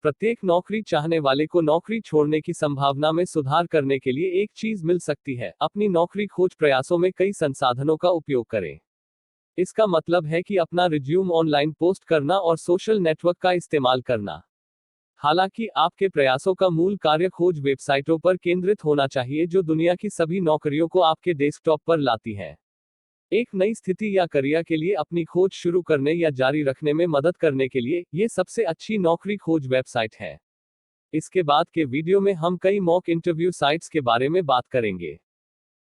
प्रत्येक नौकरी चाहने वाले को नौकरी छोड़ने की संभावना में सुधार करने के लिए एक चीज मिल सकती है, अपनी नौकरी खोज प्रयासों में कई संसाधनों का उपयोग करें। इसका मतलब है कि अपना रिज्यूम ऑनलाइन पोस्ट करना और सोशल नेटवर्क का इस्तेमाल करना। हालांकि आपके प्रयासों का मूल कार्य खोज वेबसाइटों पर केंद्रित होना चाहिए जो दुनिया की सभी नौकरियों को आपके डेस्कटॉप पर लाती हैं। एक नई स्थिति या करियर के लिए अपनी खोज शुरू करने या जारी रखने में मदद करने के लिए ये सबसे अच्छी नौकरी खोज वेबसाइट है। इसके बाद के वीडियो में हम कई मॉक इंटरव्यू साइट्स के बारे में बात करेंगे,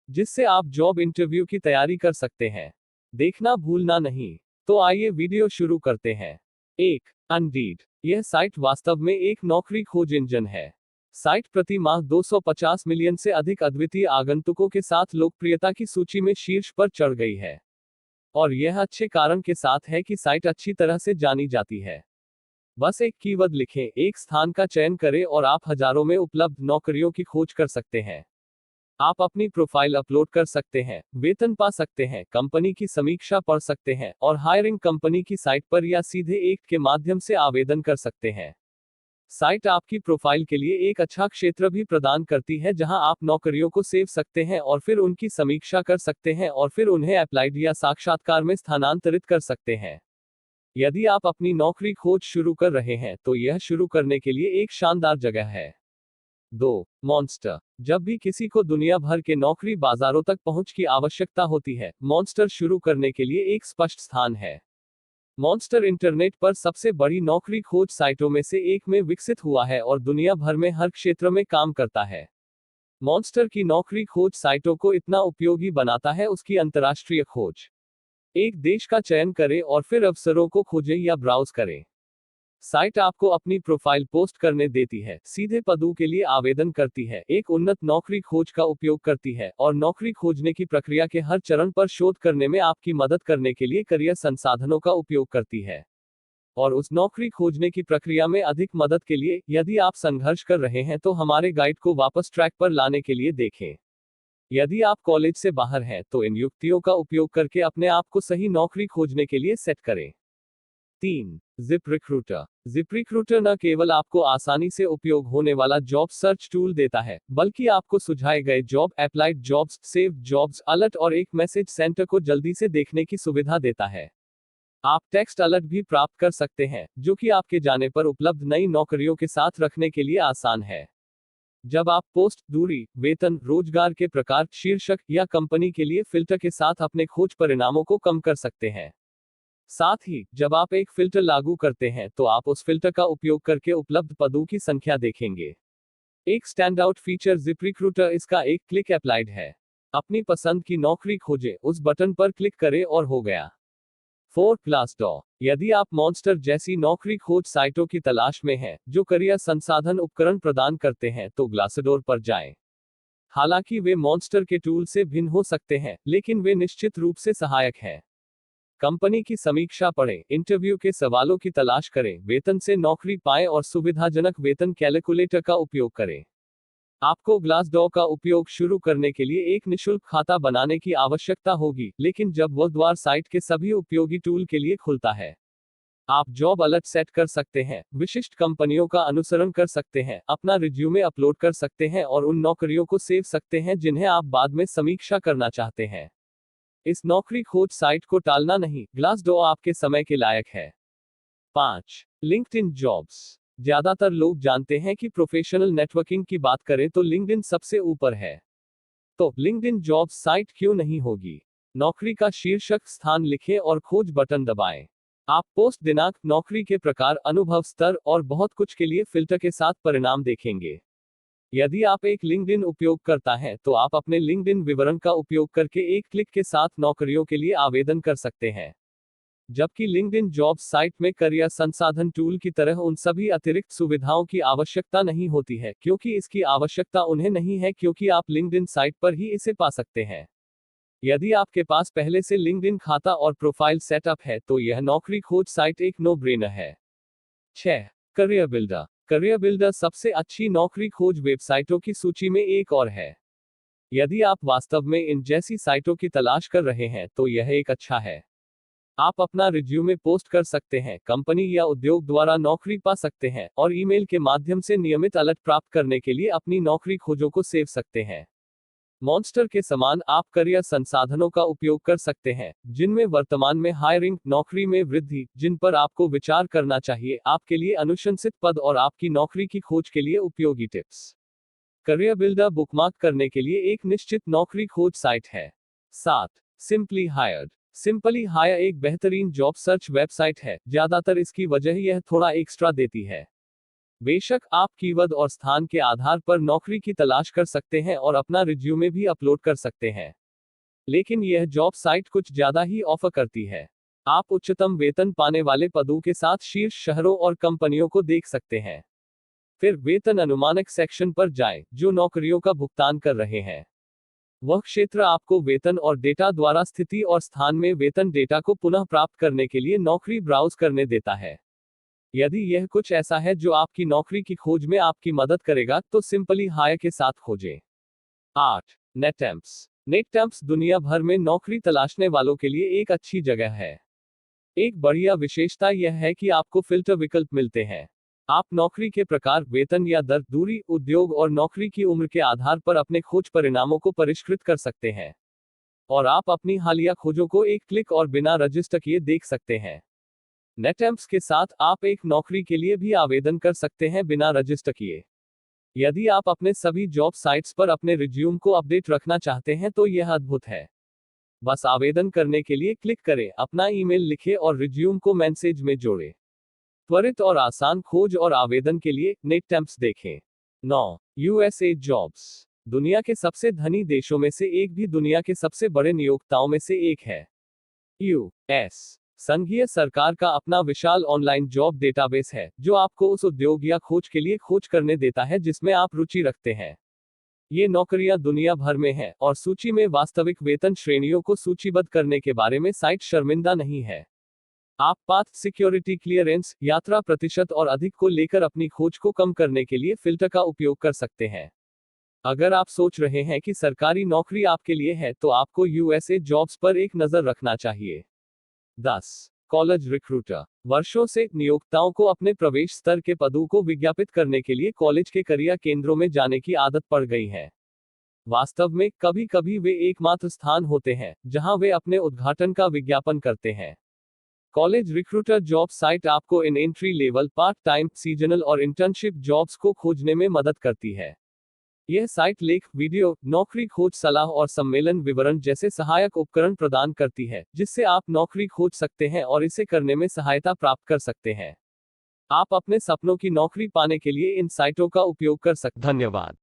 जिससे आप जॉब इंटरव्यू की तैयारी कर सकते हैं। देखना भूलना नहीं। तो आइए वीडियो शुरू करते हैं। 1. इंडीड। यह साइट वास्तव में एक नौकरी खोज इंजन है। साइट प्रति माह 250 मिलियन से अधिक अद्वितीय आगंतुकों के साथ लोकप्रियता की सूची में शीर्ष पर चढ़ गई है। और यह अच्छे कारण के साथ है कि साइट अच्छी तरह से जानी जाती है। बस एक कीवर्ड लिखें, एक स्थान का चयन करें और आप हजारों में उपलब्ध नौकरियों की खोज कर सकते हैं। आप अपनी प्रोफाइल अपलोड कर सकते हैं, वेतन पा सकते हैं, कंपनी की समीक्षा पढ़ सकते हैं और हायरिंग कंपनी की साइट पर या सीधे एक के माध्यम से आवेदन कर सकते हैं। साइट आपकी प्रोफाइल के लिए एक अच्छा क्षेत्र भी प्रदान करती है जहां आप नौकरियों को सेव सकते हैं और फिर उनकी समीक्षा कर सकते हैं और फिर उन्हें अप्लाइड या साक्षात्कार में स्थानांतरित कर सकते हैं। यदि आप अपनी नौकरी खोज शुरू कर रहे हैं तो यह शुरू करने के लिए एक शानदार जगह है। 2. मॉन्स्टर। जब भी किसी को दुनिया भर के नौकरी बाजारों तक पहुंच की आवश्यकता होती है, मॉन्स्टर शुरू करने के लिए एक स्पष्ट स्थान है। मॉन्स्टर इंटरनेट पर सबसे बड़ी नौकरी खोज साइटों में से एक में विकसित हुआ है और दुनिया भर में हर क्षेत्र में काम करता है। मॉन्स्टर की नौकरी खोज साइटों को इतना उपयोगी बनाता है उसकी अंतर्राष्ट्रीय खोज। एक देश का चयन करें और फिर अवसरों को खोजें या ब्राउज करें। साइट आपको अपनी प्रोफाइल पोस्ट करने देती है, सीधे पदों के लिए आवेदन करती है, एक उन्नत नौकरी खोज का उपयोग करती है और नौकरी खोजने की प्रक्रिया के हर चरण पर शोध करने में आपकी मदद करने के लिए करियर संसाधनों का उपयोग करती है। और उस नौकरी खोजने की प्रक्रिया में अधिक मदद के लिए, यदि आप संघर्ष कर रहे हैं तो हमारे गाइड को वापस ट्रैक पर लाने के लिए देखें। यदि आप कॉलेज से बाहर हैं तो इन युक्तियों का उपयोग करके अपने आप को सही नौकरी खोजने के लिए सेट करें। 3. Zip recruiter. जिप रिक्रूटर न केवल आपको आसानी से उपयोग होने वाला जॉब सर्च टूल देता है, बल्कि आपको सुझाए गए job, applied jobs, saved jobs, alert और एक मैसेज सेंटर को जल्दी से देखने की सुविधा देता है। आप टेक्स्ट अलर्ट भी प्राप्त कर सकते हैं, जो कि आपके जाने पर उपलब्ध नई नौकरियों के साथ रखने के लिए आसान है। जब आप पोस्ट, दूरी, वेतन, रोजगार के प्रकार, शीर्षक या कंपनी के लिए फिल्टर के साथ अपने खोज परिणामों को कम कर सकते हैं। साथ ही, जब आप एक फिल्टर लागू करते हैं तो आप उस फिल्टर का उपयोग करके उपलब्ध पदों की संख्या देखेंगे। एक स्टैंडआउट फीचर ZipRecruiter इसका एक क्लिक अप्लाइड है। अपनी पसंद की नौकरी खोजें, उस बटन पर क्लिक करें और हो गया। 4. ग्लासडोर। यदि आप मॉन्स्टर जैसी नौकरी खोज साइटों की तलाश में हैं, जो करियर संसाधन उपकरण प्रदान करते हैं, तो ग्लासडोर पर जाएं। हालांकि वे मॉन्स्टर के टूल से भिन्न हो सकते हैं, लेकिन वे निश्चित रूप से सहायक हैं। कंपनी की समीक्षा पढ़ें, इंटरव्यू के सवालों की तलाश करें, वेतन से नौकरी पाएं और सुविधाजनक वेतन कैलकुलेटर का उपयोग करें। आपको ग्लासडोर का उपयोग शुरू करने के लिए एक निशुल्क खाता बनाने की आवश्यकता होगी, लेकिन जब वह द्वार साइट के सभी उपयोगी टूल के लिए खुलता है, आप जॉब अलर्ट सेट कर सकते हैं, विशिष्ट कंपनियों का अनुसरण कर सकते हैं, अपना रिज्यूमे अपलोड कर सकते हैं और उन नौकरियों को सेव सकते हैं जिन्हें आप बाद में समीक्षा करना चाहते हैं। इस नौकरी खोज साइट को टालना नहीं, ग्लासडोर आपके समय के लायक है। 5. LinkedIn jobs. ज्यादातर लोग जानते हैं कि प्रोफेशनल नेटवर्किंग की बात करें तो लिंक्डइन सबसे ऊपर है। तो लिंक्डइन जॉब्स साइट क्यों नहीं होगी? नौकरी का शीर्षक, स्थान लिखें और खोज बटन दबाएं। आप पोस्ट दिनांक, नौकरी के प्रकार, अनुभव स्तर और बहुत कुछ के लिए फिल्टर के साथ परिणाम देखेंगे। यदि आप एक लिंक्डइन उपयोगकर्ता हैं तो आप अपने लिंक्डइन विवरण का उपयोग करके एक क्लिक के साथ नौकरियों के लिए आवेदन कर सकते हैं। जबकि लिंक्डइन जॉब्स साइट में करियर संसाधन टूल की तरह उन सभी अतिरिक्त सुविधाओं की आवश्यकता नहीं होती है, क्योंकि इसकी आवश्यकता उन्हें नहीं है क्योंकि आप लिंक्डइन साइट पर ही इसे पा सकते हैं। यदि आपके पास पहले से लिंक्डइन खाता और प्रोफाइल सेटअप है तो यह नौकरी खोज साइट एक नो ब्रेनर है। 6. Career builder. करियर बिल्डर सबसे अच्छी नौकरी खोज वेबसाइटों की सूची में एक और है। यदि आप वास्तव में इन जैसी साइटों की तलाश कर रहे हैं तो यह एक अच्छा है। आप अपना रिज्यूमे पोस्ट कर सकते हैं, कंपनी या उद्योग द्वारा नौकरी पा सकते हैं, और ईमेल के माध्यम से नियमित अलर्ट प्राप्त करने के लिए अपनी नौकरी खोजों को सेव सकते हैं। मॉन्स्टर के समान आप करियर संसाधनों का उपयोग कर सकते हैं, जिनमें वर्तमान में हायरिंग, नौकरी में वृद्धि, जिन पर आपको विचार करना चाहिए, आपके लिए अनुशंसित पद और आपकी नौकरी की खोज के लिए उपयोगी टिप्स। करियर बिल्डर बुकमार्क करने के लिए एक निश्चित नौकरी खोज साइट है। 7. Simply hired. सिंपली हायर एक बेहतरीन जॉब सर्च वेबसाइट है, ज्यादातर इसकी वजह यह थोड़ा एक्स्ट्रा देती है। बेशक आप कीवर्ड और स्थान के आधार पर नौकरी की तलाश कर सकते हैं और अपना रिज्यूमे भी अपलोड कर सकते हैं, लेकिन यह जॉब साइट कुछ ज्यादा ही ऑफर करती है। आप उच्चतम वेतन पाने वाले पदों के साथ शीर्ष शहरों और कंपनियों को देख सकते हैं। फिर वेतन अनुमानक सेक्शन पर जाएं, जो नौकरियों का भुगतान कर रहे हैं। वह क्षेत्र आपको वेतन और डेटा द्वारा स्थिति और स्थान में वेतन डेटा को पुनः प्राप्त करने के लिए नौकरी ब्राउज करने देता है। यदि यह कुछ ऐसा है जो आपकी नौकरी की खोज में आपकी मदद करेगा, तो सिंपली हायर के साथ खोजें। 8. नेटएम्प्स। नेटएम्प्स दुनिया भर में नौकरी तलाशने वालों के लिए एक अच्छी जगह है। एक बढ़िया विशेषता यह है कि आपको फिल्टर विकल्प मिलते हैं। आप नौकरी के प्रकार, वेतन या दर, दूरी, उद्योग और नौकरी की उम्र के आधार पर अपने खोज परिणामों को परिष्कृत कर सकते हैं, और आप अपनी हालिया खोजों को एक क्लिक और बिना रजिस्टर किए देख सकते हैं। नेटएम्प्स के साथ आप एक नौकरी के लिए भी आवेदन कर सकते हैं बिना रजिस्टर किए। यदि आप अपने सभी जॉब साइट्स पर अपने रिज्यूम को अपडेट रखना चाहते हैं तो यह अद्भुत है। बस आवेदन करने के लिए क्लिक करें, अपना ईमेल लिखें और रिज्यूम को मैसेज में जोड़ें। त्वरित और आसान खोज और आवेदन के लिए नेटएम्प्स देखें। 9. USA jobs. दुनिया के सबसे धनी देशों में से एक भी दुनिया के सबसे बड़े नियोक्ताओं में से एक है। यूएस संघीय सरकार का अपना विशाल ऑनलाइन जॉब डेटाबेस है, जो आपको उस उद्योग या खोज के लिए खोज करने देता है जिसमें आप रुचि रखते हैं। ये नौकरियां दुनिया भर में हैं, और सूची में वास्तविक वेतन श्रेणियों को सूचीबद्ध करने के बारे में साइट शर्मिंदा नहीं है। आप पाथ, सिक्योरिटी क्लियरेंस, यात्रा प्रतिशत और अधिक को लेकर अपनी खोज को कम करने के लिए फिल्टर का उपयोग कर सकते हैं। अगर आप सोच रहे हैं कि सरकारी नौकरी आपके लिए है, तो आपको यूएसए जॉब्स पर एक नजर रखना चाहिए। 10. College recruiter. वर्षों से नियोक्ताओं को अपने प्रवेश स्तर के पदों को विज्ञापित करने के लिए कॉलेज के करियर केंद्रों में जाने की आदत पड़ गई है। वास्तव में कभी कभी वे एकमात्र स्थान होते हैं जहां वे अपने उद्घाटन का विज्ञापन करते हैं। कॉलेज रिक्रूटर जॉब साइट आपको इन entry level, part time, seasonal और इंटर्नशिप जॉब्स को खोजने में मदद करती है। यह साइट लेख, वीडियो, नौकरी खोज सलाह और सम्मेलन विवरण जैसे सहायक उपकरण प्रदान करती है, जिससे आप नौकरी खोज सकते हैं और इसे करने में सहायता प्राप्त कर सकते हैं। आप अपने सपनों की नौकरी पाने के लिए इन साइटों का उपयोग कर सकते हैं। धन्यवाद।